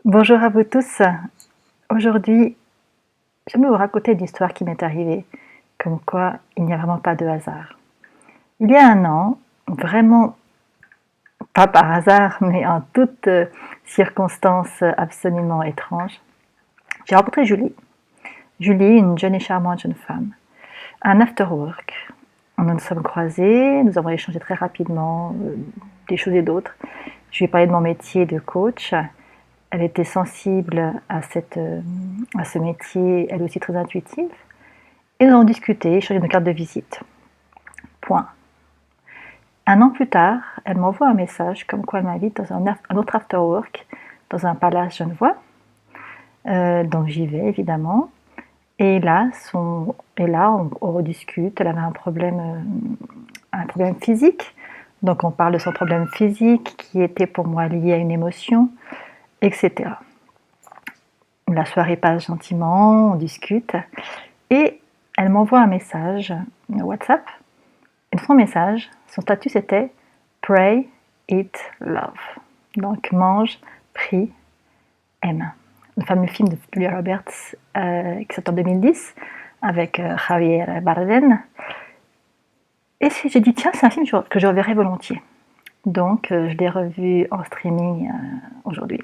Bonjour à vous tous. Aujourd'hui, j'aimerais vous raconter une histoire qui m'est arrivée, comme quoi il n'y a vraiment pas de hasard. Il y a un an, vraiment pas par hasard, mais en toute circonstance absolument étrange, j'ai rencontré Julie. Julie, une jeune et charmante jeune femme, à un after-work. Nous nous sommes croisés, nous avons échangé très rapidement des choses et d'autres. Je lui ai parlé de mon métier de coach. Elle était sensible à ce métier, elle aussi très intuitive. Et nous avons discuté, échangé nos cartes de visite. Point. Un an plus tard, elle m'envoie un message comme quoi elle m'invite dans un autre after-work, dans un palace genevois. Donc j'y vais évidemment. Et là, on rediscute. Elle avait un problème physique. Donc on parle de son problème physique qui était pour moi lié à une émotion, etc. La soirée passe gentiment, on discute. Et elle m'envoie un message WhatsApp. Et son message, son statut c'était Pray, Eat, Love. Donc mange, prie, aime. Le fameux film de Julia Roberts qui sort en 2010 avec Javier Bardem. Et j'ai dit tiens, c'est un film que je reverrai volontiers. Donc je l'ai revu en streaming aujourd'hui.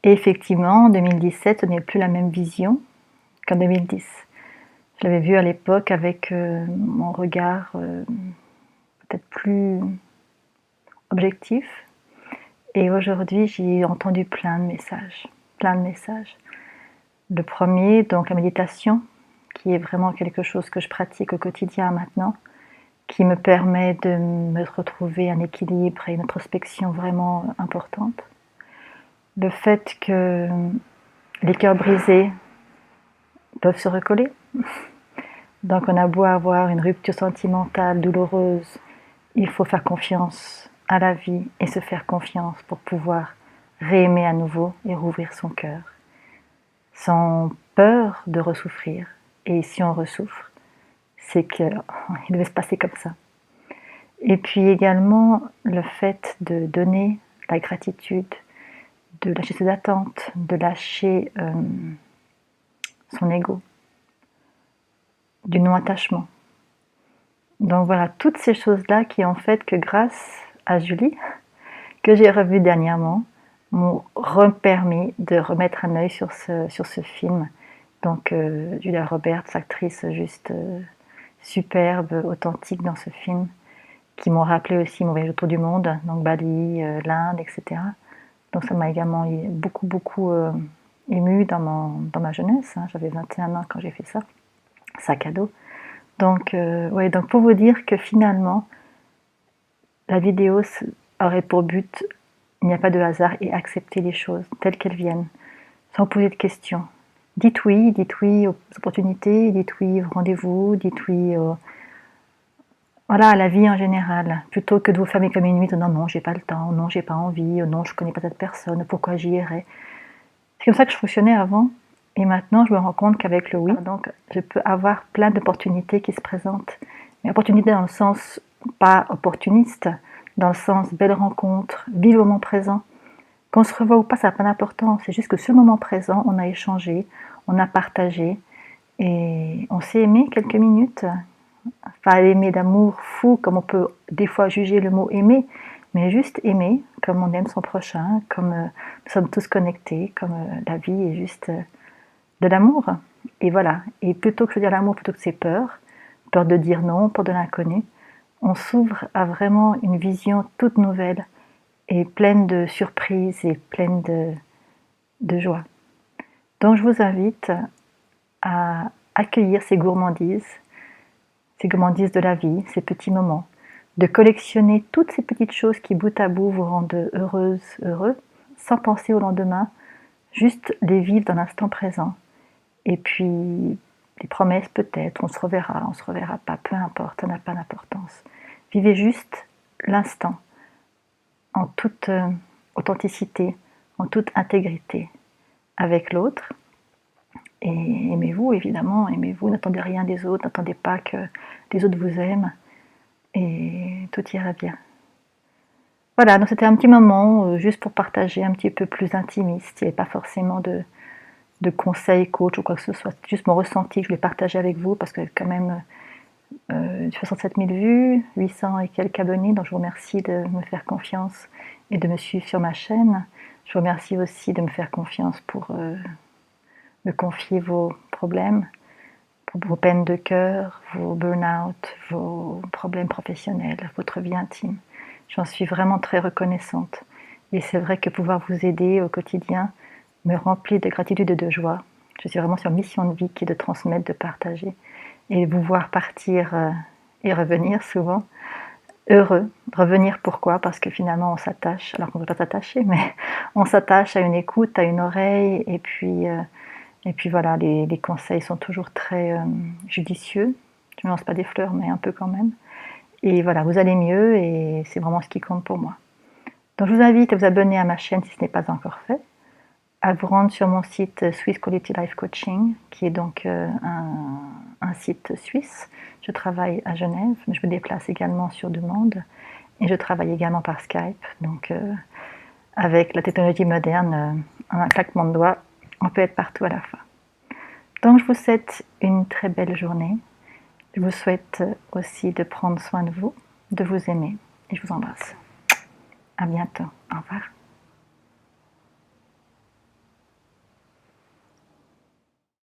Et effectivement, en 2017, ce n'est plus la même vision qu'en 2010. Je l'avais vu à l'époque avec mon regard peut-être plus objectif. Et aujourd'hui, j'ai entendu plein de messages, plein de messages. Le premier, donc la méditation, qui est vraiment quelque chose que je pratique au quotidien maintenant, qui me permet de me retrouver un équilibre et une introspection vraiment importante. Le fait que les cœurs brisés peuvent se recoller. Donc on a beau avoir une rupture sentimentale douloureuse, il faut faire confiance à la vie et se faire confiance pour pouvoir réaimer à nouveau et rouvrir son cœur, sans peur de ressouffrir. Et si on ressouffre, c'est qu'il devait se passer comme ça. Et puis également le fait de donner la gratitude, de lâcher ses attentes, de lâcher son ego, du non-attachement. Donc voilà, toutes ces choses-là qui ont fait que grâce à Julie, que j'ai revu dernièrement, m'ont permis de remettre un œil sur ce film. Donc Julia Roberts, actrice juste superbe, authentique dans ce film, qui m'ont rappelé aussi mon voyage autour du monde, donc Bali, l'Inde, etc. Donc ça m'a également beaucoup émue dans ma jeunesse. J'avais 21 ans quand j'ai fait ça, sac à dos. Donc pour vous dire que finalement, la vidéo aurait pour but, il n'y a pas de hasard, et accepter les choses telles qu'elles viennent, sans poser de questions. Dites oui aux opportunités, dites oui aux rendez-vous, dites oui à la vie en général, plutôt que de vous fermer comme une huître, non, j'ai pas le temps, non, j'ai pas envie, non, je connais pas cette personne, pourquoi j'y irais. C'est comme ça que je fonctionnais avant, et maintenant je me rends compte qu'avec le oui, donc je peux avoir plein d'opportunités qui se présentent. Mais opportunités dans le sens pas opportuniste, dans le sens belle rencontre, vive le moment présent. Qu'on se revoie ou pas, ça n'a pas d'importance, c'est juste que ce moment présent, on a échangé, on a partagé, et on s'est aimé quelques minutes. Pas aimer d'amour fou, comme on peut des fois juger le mot aimer, mais juste aimer, comme on aime son prochain, comme nous sommes tous connectés, comme la vie est juste de l'amour. Et voilà. Et plutôt que de dire l'amour, plutôt que c'est peur de dire non, peur de l'inconnu, on s'ouvre à vraiment une vision toute nouvelle et pleine de surprises et pleine de joie. Donc je vous invite à accueillir ces gourmandises de la vie, ces petits moments, de collectionner toutes ces petites choses qui bout à bout vous rendent heureuse, heureux, sans penser au lendemain, juste les vivre dans l'instant présent. Et puis, les promesses peut-être, on se reverra pas, peu importe, ça n'a pas d'importance. Vivez juste l'instant, en toute authenticité, en toute intégrité avec l'autre. Et aimez-vous, évidemment, aimez-vous, n'attendez rien des autres, n'attendez pas que les autres vous aiment, et tout ira bien. Voilà, donc c'était un petit moment juste pour partager un petit peu plus intimiste. Il n'y avait pas forcément de conseils coach ou quoi que ce soit. C'était juste mon ressenti que je voulais partager avec vous parce que quand même 67 000 vues, 800 et quelques abonnés, donc je vous remercie de me faire confiance et de me suivre sur ma chaîne. Je vous remercie aussi de me faire confiance pour me confier vos problèmes, vos peines de cœur, vos burn-out, vos problèmes professionnels, votre vie intime. J'en suis vraiment très reconnaissante. Et c'est vrai que pouvoir vous aider au quotidien me remplit de gratitude et de joie. Je suis vraiment sur une mission de vie qui est de transmettre, de partager. Et vous voir partir et revenir souvent, heureux. Revenir pourquoi? Parce que finalement on s'attache, alors qu'on ne peut pas s'attacher, mais on s'attache à une écoute, à une oreille, et puis voilà, les conseils sont toujours très judicieux. Je ne lance pas des fleurs, mais un peu quand même. Et voilà, vous allez mieux et c'est vraiment ce qui compte pour moi. Donc je vous invite à vous abonner à ma chaîne si ce n'est pas encore fait, à vous rendre sur mon site Swiss Quality Life Coaching, qui est donc un site suisse. Je travaille à Genève, mais je me déplace également sur demande. Et je travaille également par Skype. Donc avec la technologie moderne, en un claquement de doigts, on peut être partout à la fois. Donc je vous souhaite une très belle journée. Je vous souhaite aussi de prendre soin de vous, de vous aimer. Et je vous embrasse. À bientôt. Au revoir.